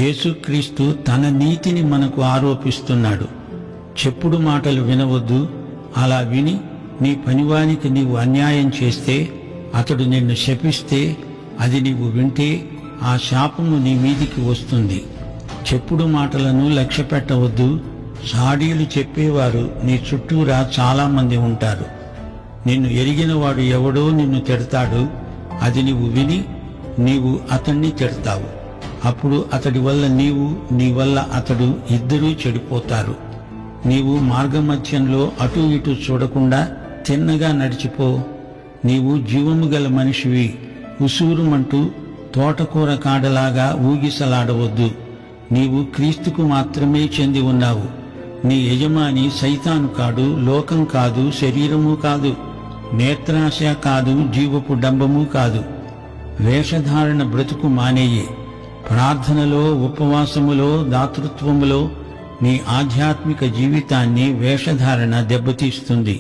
యేసుక్రీస్తు తన నీతిని మనకు ఆరోపిస్తున్నాడు. చెప్పుడు మాటలు వినవద్దు. అలా విని నీ పనివానికి నీవు అన్యాయం చేస్తే, అతడు నిన్ను శపిస్తే, అది నీవు వింటే ఆ శాపము నీ మీదికి వస్తుంది. చెప్పుడు మాటలను లక్ష్య పెట్టవద్దు. సాడీలు చెప్పేవారు నీ చుట్టూరా చాలామంది ఉంటారు. నిన్ను ఎరిగినవాడు ఎవడో నిన్ను తిడతాడు. అది నీవు విని నీవు అతన్ని తిడతావు. అప్పుడు అతడి వల్ల నీవు, నీ వల్ల అతడు ఇద్దరూ చెడిపోతారు. నీవు మార్గమధ్యంలో అటూ ఇటూ చూడకుండా తిన్నగా నడిచిపో. నీవు జీవము గల మనిషివి. ఉసూరుమంటూ తోటకూర కాడలాగా ఊగిసలాడవద్దు. నీవు క్రీస్తుకు మాత్రమే చెంది ఉన్నావు. నీ యజమాని సైతాను కాడు, లోకం కాదు, శరీరము కాదు, నేత్రాశ కాదు, జీవపు డంబము కాదు. వేషధారణ బ్రతుకు మానేయి. ప్రార్థనలో, ఉపవాసములో, దాతృత్వములో నీ ఆధ్యాత్మిక జీవితాన్ని వేషధారణ దెబ్బతీస్తుంది.